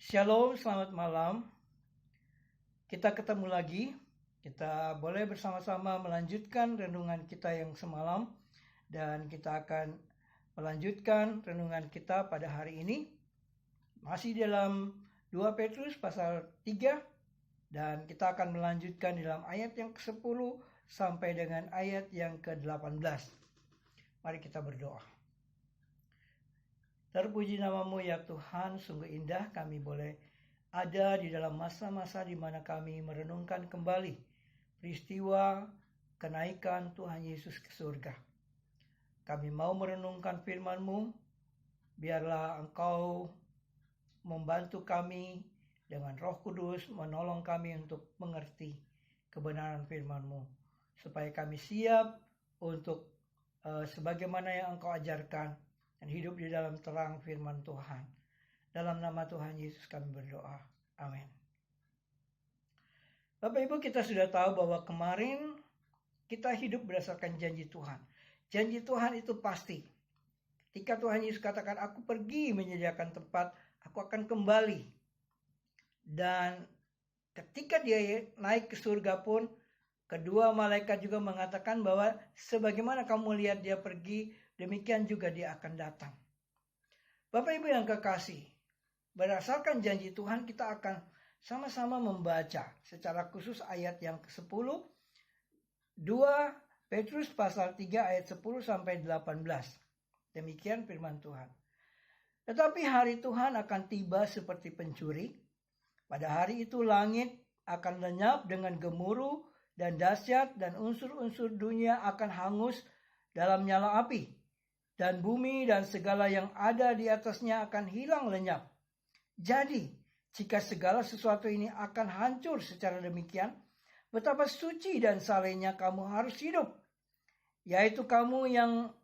Shalom, selamat malam. Kita ketemu lagi. Kita boleh bersama-sama melanjutkan renungan kita yang semalam. Dan kita akan melanjutkan renungan kita pada hari ini. Masih dalam 2 Petrus pasal 3. Dan kita akan melanjutkan dalam ayat yang ke-10 sampai dengan ayat yang ke-18. Mari kita berdoa. Terpuji namamu ya Tuhan, sungguh indah kami boleh ada di dalam masa-masa di mana kami merenungkan kembali peristiwa kenaikan Tuhan Yesus ke surga. Kami mau merenungkan firman-Mu, biarlah Engkau membantu kami dengan Roh Kudus, menolong kami untuk mengerti kebenaran firman-Mu, supaya kami siap untuk sebagaimana yang Engkau ajarkan, dan hidup di dalam terang firman Tuhan. Dalam nama Tuhan Yesus kami berdoa. Amin. Bapak Ibu, kita sudah tahu bahwa kemarin kita hidup berdasarkan janji Tuhan. Janji Tuhan itu pasti. Ketika Tuhan Yesus katakan, aku pergi menyediakan tempat, aku akan kembali. Dan ketika dia naik ke surga pun, kedua malaikat juga mengatakan bahwa sebagaimana kamu lihat dia pergi, demikian juga dia akan datang. Bapak Ibu yang kekasih, berdasarkan janji Tuhan kita akan sama-sama membaca secara khusus ayat yang ke-10, 2 Petrus pasal 3 ayat 10 sampai 18. Demikian firman Tuhan. Tetapi hari Tuhan akan tiba seperti pencuri. Pada hari itu langit akan lenyap dengan gemuruh dan dahsyat, dan unsur-unsur dunia akan hangus dalam nyala api, dan bumi dan segala yang ada di atasnya akan hilang lenyap. Jadi, jika segala sesuatu ini akan hancur secara demikian, betapa suci dan salehnya kamu harus hidup, yaitu kamu yang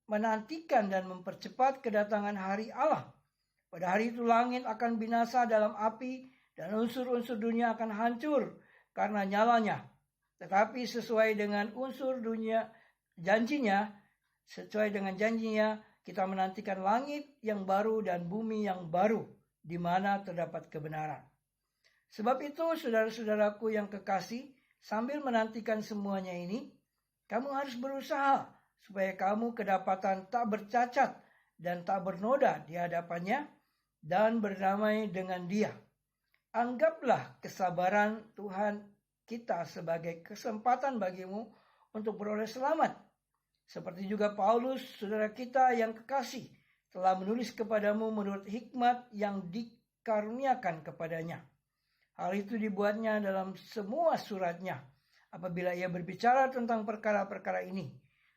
menantikan dan mempercepat kedatangan hari Allah. Pada hari itu langit akan binasa dalam api, dan unsur-unsur dunia akan hancur karena nyalanya. Tetapi sesuai dengan unsur dunia janjinya, kita menantikan langit yang baru dan bumi yang baru, di mana terdapat kebenaran. Sebab itu, saudara-saudaraku yang kekasih, sambil menantikan semuanya ini, kamu harus berusaha supaya kamu kedapatan tak bercacat dan tak bernoda di hadapannya, dan berdamai dengan Dia. Anggaplah kesabaran Tuhan kita sebagai kesempatan bagimu untuk beroleh selamat. Seperti juga Paulus, saudara kita yang kekasih, telah menulis kepadamu menurut hikmat yang dikaruniakan kepadanya. Hal itu dibuatnya dalam semua suratnya, apabila ia berbicara tentang perkara-perkara ini.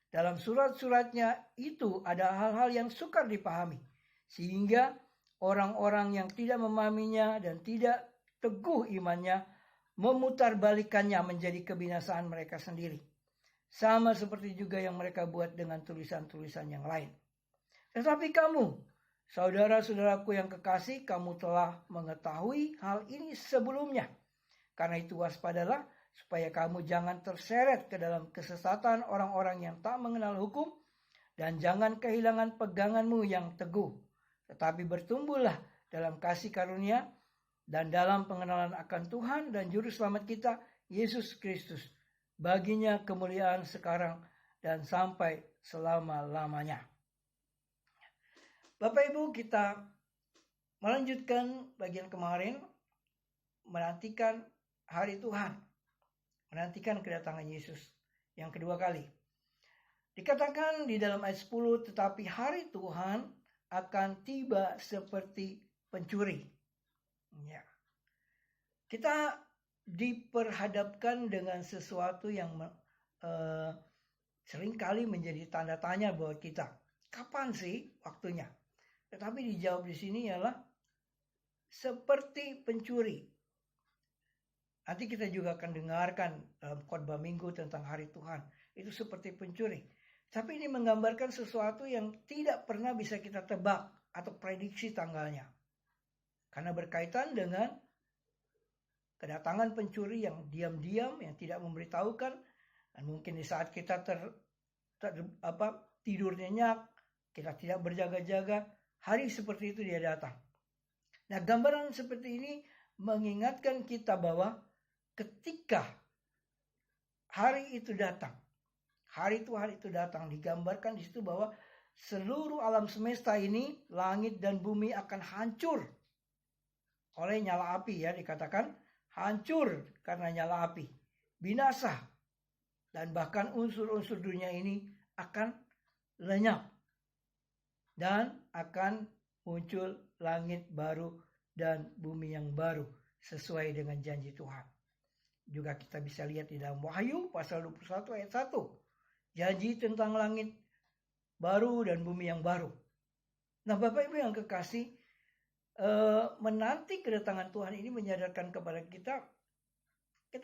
Dalam surat-suratnya itu ada hal-hal yang sukar dipahami, sehingga orang-orang yang tidak memahaminya dan tidak teguh imannya memutarbalikannya menjadi kebinasaan mereka sendiri. Sama seperti juga yang mereka buat dengan tulisan-tulisan yang lain. Tetapi kamu, saudara-saudaraku yang kekasih, kamu telah mengetahui hal ini sebelumnya. Karena itu waspadalah, supaya kamu jangan terseret ke dalam kesesatan orang-orang yang tak mengenal hukum, dan jangan kehilangan peganganmu yang teguh. Tetapi bertumbuhlah dalam kasih karunia, dan dalam pengenalan akan Tuhan dan Juru Selamat kita, Yesus Kristus. Baginya kemuliaan sekarang dan sampai selama-lamanya. Bapak Ibu, kita melanjutkan bagian kemarin, menantikan hari Tuhan, menantikan kedatangan Yesus yang kedua kali. Dikatakan di dalam ayat 10, tetapi hari Tuhan akan tiba seperti pencuri. Ya. Kita diperhadapkan dengan sesuatu yang seringkali menjadi tanda tanya buat kita. Kapan sih waktunya? Tetapi dijawab di sini ialah seperti pencuri. Nanti kita juga akan dengarkan dalam khotbah minggu tentang hari Tuhan. Itu seperti pencuri. Tapi ini menggambarkan sesuatu yang tidak pernah bisa kita tebak atau prediksi tanggalnya. Karena berkaitan dengan kedatangan pencuri yang diam-diam, yang tidak memberitahukan, dan mungkin di saat kita tidur nyenyak, kita tidak berjaga-jaga, hari seperti itu dia datang. Nah, gambaran seperti ini mengingatkan kita bahwa ketika hari itu datang, hari Tuhan itu datang, digambarkan di situ bahwa seluruh alam semesta ini, langit dan bumi akan hancur oleh nyala api, ya, dikatakan hancur karena nyala api, binasa, dan bahkan unsur-unsur dunia ini akan lenyap dan akan muncul langit baru dan bumi yang baru sesuai dengan janji Tuhan. Juga kita bisa lihat di dalam Wahyu pasal 21 ayat 1. Janji tentang langit baru dan bumi yang baru. Nah, Bapak Ibu yang kekasih, menanti kedatangan Tuhan ini menyadarkan kepada kita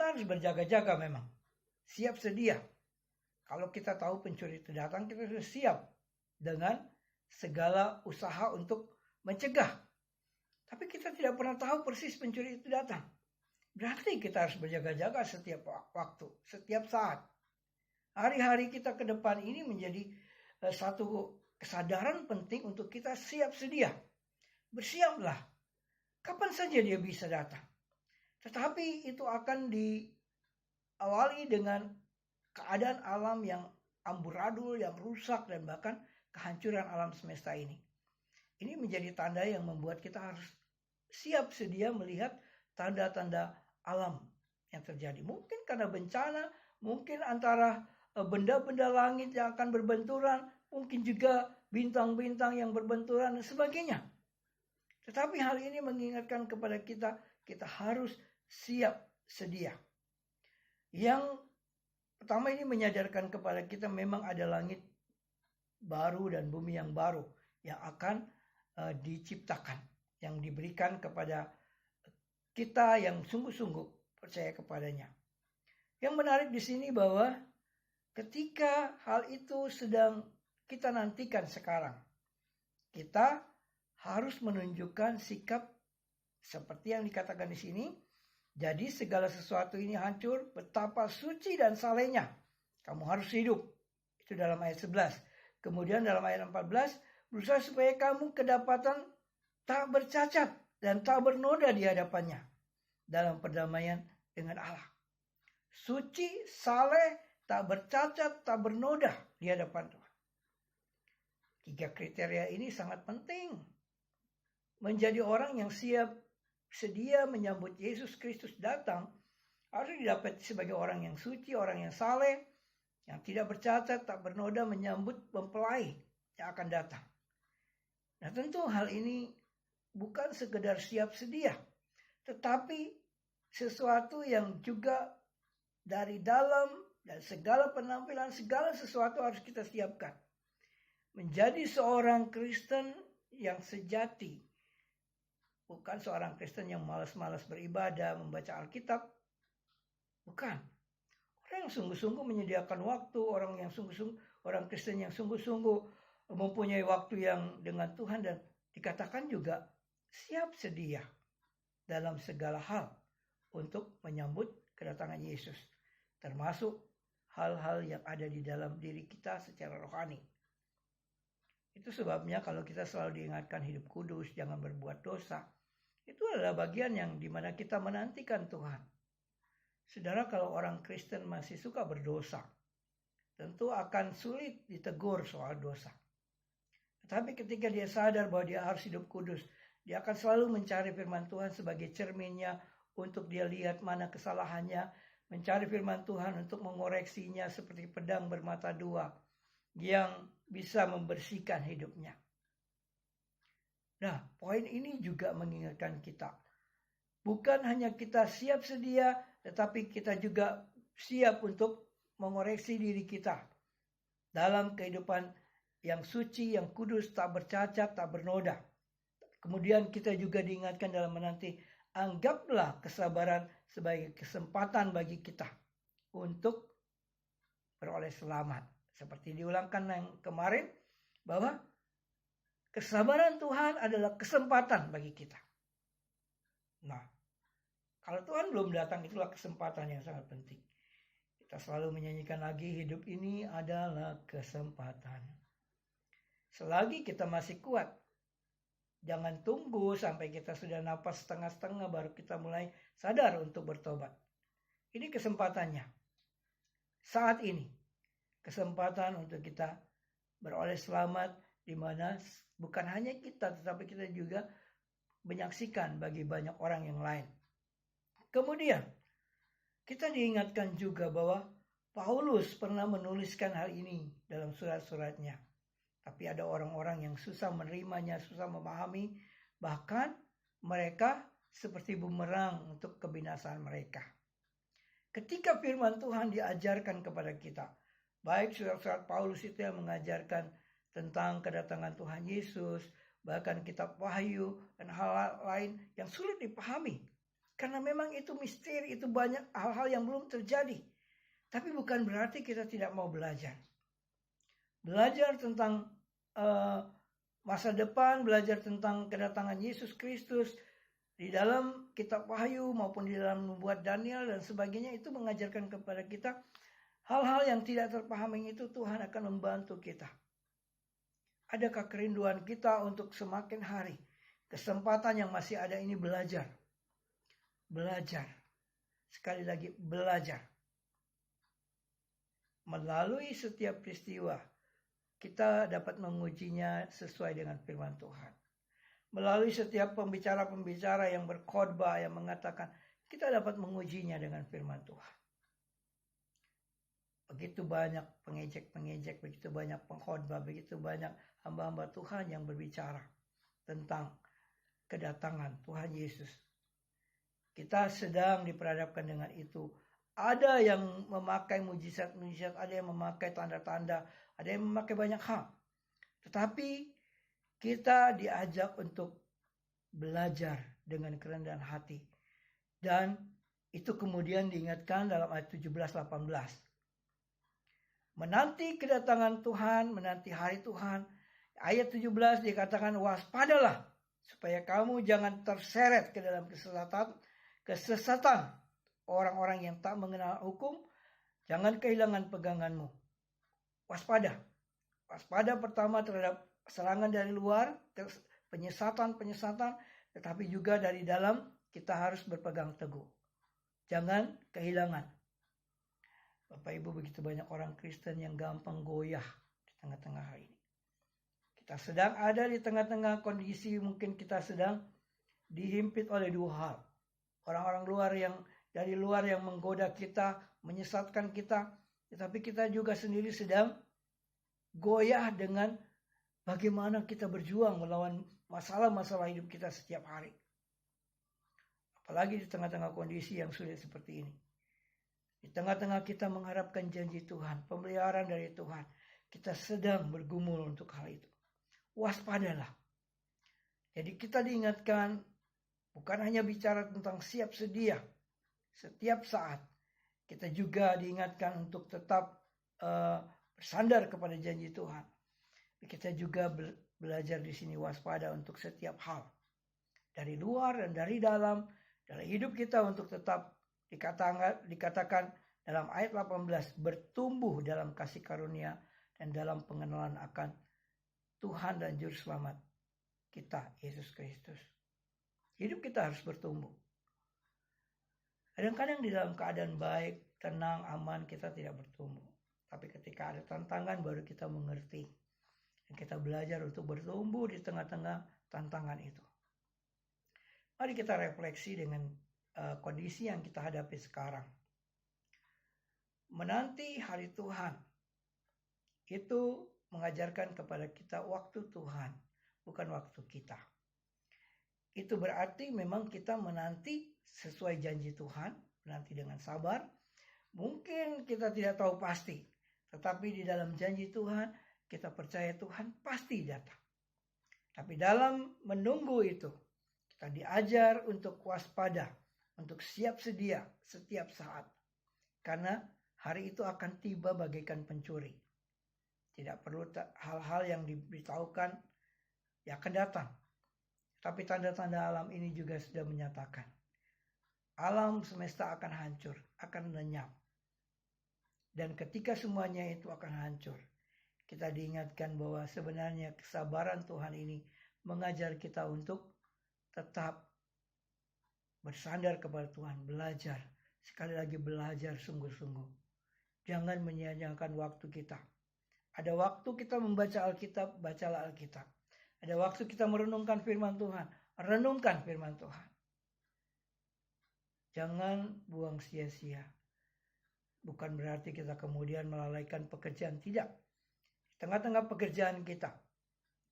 harus berjaga-jaga memang. Siap sedia. Kalau kita tahu pencuri itu datang, kita harus siap dengan segala usaha untuk mencegah. Tapi kita tidak pernah tahu persis pencuri itu datang. Berarti kita harus berjaga-jaga setiap waktu, setiap saat. Hari-hari kita ke depan ini menjadi satu kesadaran penting untuk kita siap sedia. Bersiaplah. Kapan saja dia bisa datang. Tetapi itu akan diawali dengan keadaan alam yang amburadul, yang rusak, dan bahkan kehancuran alam semesta ini. Ini menjadi tanda yang membuat kita harus siap sedia melihat tanda-tanda alam yang terjadi. Mungkin karena bencana, mungkin antara benda-benda langit yang akan berbenturan, mungkin juga bintang-bintang yang berbenturan dan sebagainya. Tetapi hal ini mengingatkan kepada kita, kita harus siap sedia. Yang pertama ini menyadarkan kepada kita memang ada langit baru dan bumi yang baru yang akan diciptakan, yang diberikan kepada kita yang sungguh-sungguh percaya kepadanya. Yang menarik di sini bahwa ketika hal itu sedang kita nantikan sekarang, kita harus menunjukkan sikap seperti yang dikatakan di sini. Jadi segala sesuatu ini hancur, betapa suci dan salehnya kamu harus hidup. Itu dalam ayat 11. Kemudian dalam ayat 14, berusaha supaya kamu kedapatan tak bercacat dan tak bernoda di hadapannya dalam perdamaian dengan Allah. Suci, saleh, tak bercacat, tak bernoda di hadapan Tuhan. 3 kriteria ini sangat penting. Menjadi orang yang siap sedia menyambut Yesus Kristus datang harus didapati sebagai orang yang suci, orang yang saleh, yang tidak bercacat, tak bernoda menyambut mempelai yang akan datang. Nah, tentu hal ini bukan sekedar siap sedia, tetapi sesuatu yang juga dari dalam dan segala penampilan, segala sesuatu harus kita siapkan. Menjadi seorang Kristen yang sejati, bukan seorang Kristen yang malas-malas beribadah, membaca Alkitab. Bukan. Orang yang sungguh-sungguh menyediakan waktu, orang Kristen yang sungguh-sungguh mempunyai waktu yang dengan Tuhan, dan dikatakan juga siap sedia dalam segala hal untuk menyambut kedatangan Yesus, termasuk hal-hal yang ada di dalam diri kita secara rohani. Itu sebabnya kalau kita selalu diingatkan hidup kudus, jangan berbuat dosa, itu adalah bagian yang dimana kita menantikan Tuhan. Saudara, kalau orang Kristen masih suka berdosa, tentu akan sulit ditegur soal dosa. Tetapi ketika dia sadar bahwa dia harus hidup kudus, dia akan selalu mencari firman Tuhan sebagai cerminnya untuk dia lihat mana kesalahannya, mencari firman Tuhan untuk mengoreksinya seperti pedang bermata dua yang bisa membersihkan hidupnya. Nah, poin ini juga mengingatkan kita. Bukan hanya kita siap sedia, tetapi kita juga siap untuk mengoreksi diri kita dalam kehidupan yang suci, yang kudus, tak bercacat, tak bernoda. Kemudian kita juga diingatkan dalam menanti, anggaplah kesabaran sebagai kesempatan bagi kita untuk beroleh selamat. Seperti diulangkan yang kemarin, bahwa kesabaran Tuhan adalah kesempatan bagi kita. Nah, kalau Tuhan belum datang, itulah kesempatan yang sangat penting. Kita selalu menyanyikan lagi, hidup ini adalah kesempatan. Selagi kita masih kuat Jangan tunggu sampai kita sudah napas setengah-setengah baru kita mulai sadar untuk bertobat. Ini kesempatannya. Saat ini kesempatan untuk kita beroleh selamat, di mana bukan hanya kita tetapi kita juga menyaksikan bagi banyak orang yang lain. Kemudian kita diingatkan juga bahwa Paulus pernah menuliskan hal ini dalam surat-suratnya. Tapi ada orang-orang yang susah menerimanya, susah memahami, bahkan mereka seperti bumerang untuk kebinasaan mereka. Ketika firman Tuhan diajarkan kepada kita, baik surat-surat Paulus itu yang mengajarkan tentang kedatangan Tuhan Yesus, bahkan kitab Wahyu dan hal-hal lain yang sulit dipahami. Karena memang itu misteri, itu banyak hal-hal yang belum terjadi. Tapi bukan berarti kita tidak mau belajar. Belajar tentang masa depan, belajar tentang kedatangan Yesus Kristus di dalam kitab Wahyu maupun di dalam Nubuat Daniel dan sebagainya, itu mengajarkan kepada kita hal-hal yang tidak terpahami itu. Tuhan akan membantu kita. Adakah kerinduan kita untuk semakin hari kesempatan yang masih ada ini belajar? Belajar. Sekali lagi belajar. Melalui setiap peristiwa kita dapat mengujinya sesuai dengan firman Tuhan. Melalui setiap pembicara-pembicara yang berkhotbah yang mengatakan, kita dapat mengujinya dengan firman Tuhan. Begitu banyak pengejek-pengejek, begitu banyak pengkhotbah, begitu banyak hamba-hamba Tuhan yang berbicara tentang kedatangan Tuhan Yesus. Kita sedang diperhadapkan dengan itu. Ada yang memakai mujizat-mujizat, ada yang memakai tanda-tanda, ada yang memakai banyak hal. Tetapi kita diajak untuk belajar dengan kerendahan hati. Dan itu kemudian diingatkan dalam ayat 17-18. Menanti kedatangan Tuhan, menanti hari Tuhan. Ayat 17 dikatakan, waspadalah supaya kamu jangan terseret ke dalam kesesatan orang-orang yang tak mengenal hukum. Jangan kehilangan peganganmu. Waspada. Waspada pertama terhadap serangan dari luar, penyesatan-penyesatan, tetapi juga dari dalam kita harus berpegang teguh. Jangan kehilangan. Bapak Ibu, begitu banyak orang Kristen yang gampang goyah di tengah-tengah hari ini. Kita sedang ada di tengah-tengah kondisi, mungkin kita sedang dihimpit oleh dua hal. Orang-orang luar yang dari luar yang menggoda kita, menyesatkan kita, tetapi kita juga sendiri sedang goyah dengan bagaimana kita berjuang melawan masalah-masalah hidup kita setiap hari. Apalagi di tengah-tengah kondisi yang sulit seperti ini. Di tengah-tengah kita mengharapkan janji Tuhan, pemeliharaan dari Tuhan, kita sedang bergumul untuk hal itu. Waspadalah. Jadi kita diingatkan bukan hanya bicara tentang siap sedia setiap saat. Kita juga diingatkan untuk tetap bersandar kepada janji Tuhan. Kita juga belajar di sini waspada untuk setiap hal. Dari luar dan dari dalam hidup kita untuk tetap dikatakan dalam ayat 18 bertumbuh dalam kasih karunia dan dalam pengenalan akan Tuhan dan Juru Selamat kita, Yesus Kristus. Hidup kita harus bertumbuh. Kadang-kadang di dalam keadaan baik, tenang, aman, kita tidak bertumbuh. Tapi ketika ada tantangan baru kita mengerti. Dan kita belajar untuk bertumbuh di tengah-tengah tantangan itu. Mari kita refleksi dengan kondisi yang kita hadapi sekarang. Menanti hari Tuhan itu mengajarkan kepada kita waktu Tuhan, bukan waktu kita. Itu berarti memang kita menanti sesuai janji Tuhan, menanti dengan sabar. Mungkin kita tidak tahu pasti, tetapi di dalam janji Tuhan, kita percaya Tuhan pasti datang. Tapi dalam menunggu itu, kita diajar untuk waspada, untuk siap sedia setiap saat. Karena hari itu akan tiba bagaikan pencuri. Tidak perlu hal-hal yang diberitahukan yang akan datang. Tapi tanda-tanda alam ini juga sudah menyatakan. Alam semesta akan hancur, akan lenyap. Dan ketika semuanya itu akan hancur, kita diingatkan bahwa sebenarnya kesabaran Tuhan ini mengajar kita untuk tetap bersandar kepada Tuhan, belajar. Sekali lagi belajar sungguh-sungguh. Jangan menyia-nyiakan waktu kita. Ada waktu kita membaca Alkitab, bacalah Alkitab. Ada waktu kita merenungkan firman Tuhan, renungkan firman Tuhan. Jangan buang sia-sia. Bukan berarti kita kemudian melalaikan pekerjaan, tidak. Di tengah-tengah pekerjaan kita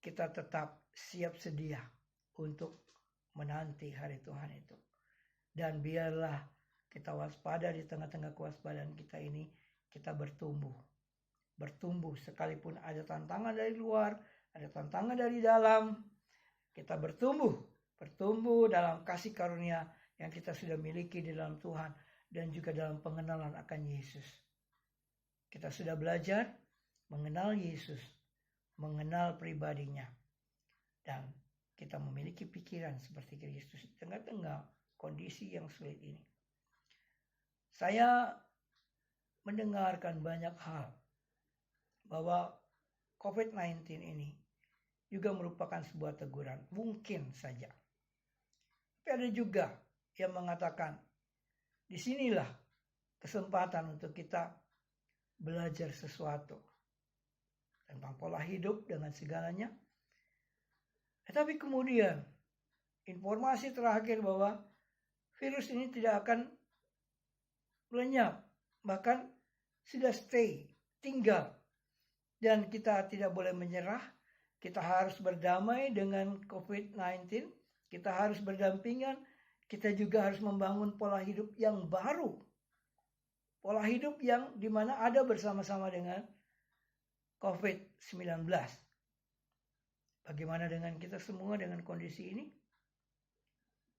tetap siap sedia untuk menanti hari Tuhan itu. Dan biarlah kita waspada di tengah-tengah kewaspadaan kita ini, kita bertumbuh. Bertumbuh sekalipun ada tantangan dari luar, ada tantangan dari dalam. Kita bertumbuh dalam kasih karunia yang kita sudah miliki di dalam Tuhan dan juga dalam pengenalan akan Yesus. Kita sudah belajar mengenal Yesus, mengenal pribadinya, dan kita memiliki pikiran seperti Kristus di tengah-tengah kondisi yang sulit ini. Saya mendengarkan banyak hal bahwa COVID-19 ini juga merupakan sebuah teguran, mungkin saja. Tapi ada juga yang mengatakan, disinilah kesempatan untuk kita belajar sesuatu tentang pola hidup dengan segalanya. Tetapi kemudian informasi terakhir bahwa virus ini tidak akan lenyap, bahkan sudah tinggal. Dan kita tidak boleh menyerah, kita harus berdamai dengan COVID-19, kita harus berdampingan, kita juga harus membangun pola hidup yang baru. Pola hidup yang dimana ada bersama-sama dengan COVID-19. Bagaimana dengan kita semua dengan kondisi ini?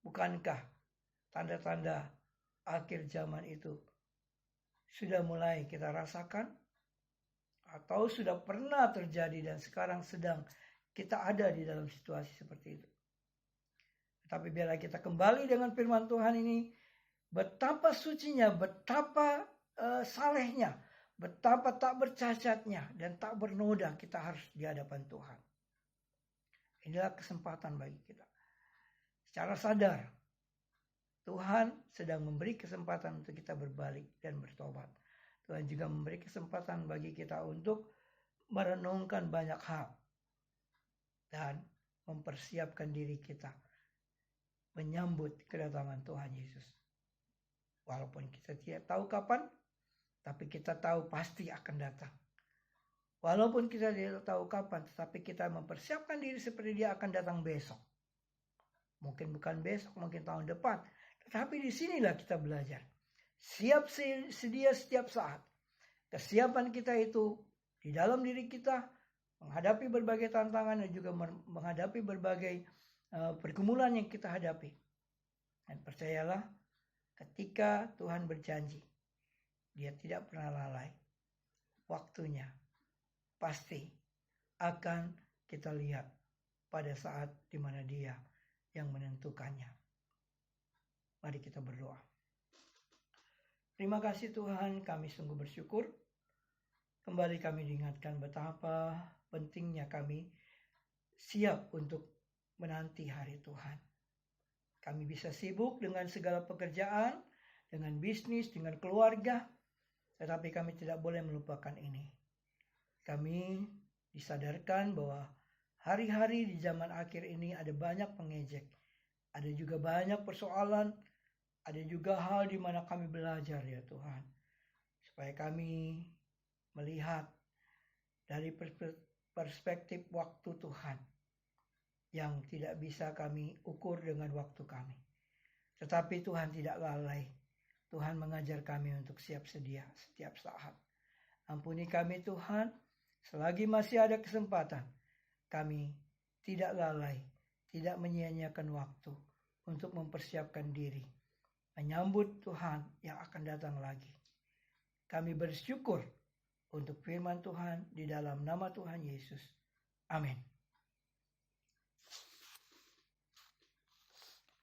Bukankah tanda-tanda akhir zaman itu sudah mulai kita rasakan? Atau sudah pernah terjadi dan sekarang sedang kita ada di dalam situasi seperti itu. Tapi biarlah kita kembali dengan firman Tuhan ini. Betapa sucinya, betapa salehnya, betapa tak bercacatnya dan tak bernoda kita harus di hadapan Tuhan. Inilah kesempatan bagi kita. Secara sadar, Tuhan sedang memberi kesempatan untuk kita berbalik dan bertobat. Tuhan juga memberi kesempatan bagi kita untuk merenungkan banyak hal dan mempersiapkan diri kita menyambut kedatangan Tuhan Yesus. Walaupun kita tidak tahu kapan, tapi kita tahu pasti akan datang. Walaupun kita tidak tahu kapan, tetapi kita mempersiapkan diri seperti Dia akan datang besok. Mungkin bukan besok, mungkin tahun depan. Tetapi disinilah kita belajar. Siap sedia setiap saat. Kesiapan kita itu di dalam diri kita menghadapi berbagai tantangan dan juga menghadapi berbagai pergumulan yang kita hadapi. Dan percayalah, ketika Tuhan berjanji, Dia tidak pernah lalai. Waktunya pasti akan kita lihat pada saat di mana Dia yang menentukannya. Mari kita berdoa. Terima kasih Tuhan, kami sungguh bersyukur. Kembali kami diingatkan betapa pentingnya kami siap untuk menanti hari Tuhan. Kami bisa sibuk dengan segala pekerjaan, dengan bisnis, dengan keluarga, tetapi kami tidak boleh melupakan ini. Kami disadarkan bahwa hari-hari di zaman akhir ini ada banyak pengejek, ada juga banyak persoalan, ada juga hal di mana kami belajar ya Tuhan. Supaya kami melihat dari perspektif waktu Tuhan yang tidak bisa kami ukur dengan waktu kami. Tetapi Tuhan tidak lalai. Tuhan mengajar kami untuk siap sedia setiap saat. Ampuni kami Tuhan, selagi masih ada kesempatan, kami tidak lalai, tidak menyia-nyiakan waktu untuk mempersiapkan diri menyambut Tuhan yang akan datang lagi. Kami bersyukur untuk firman Tuhan di dalam nama Tuhan Yesus. Amin.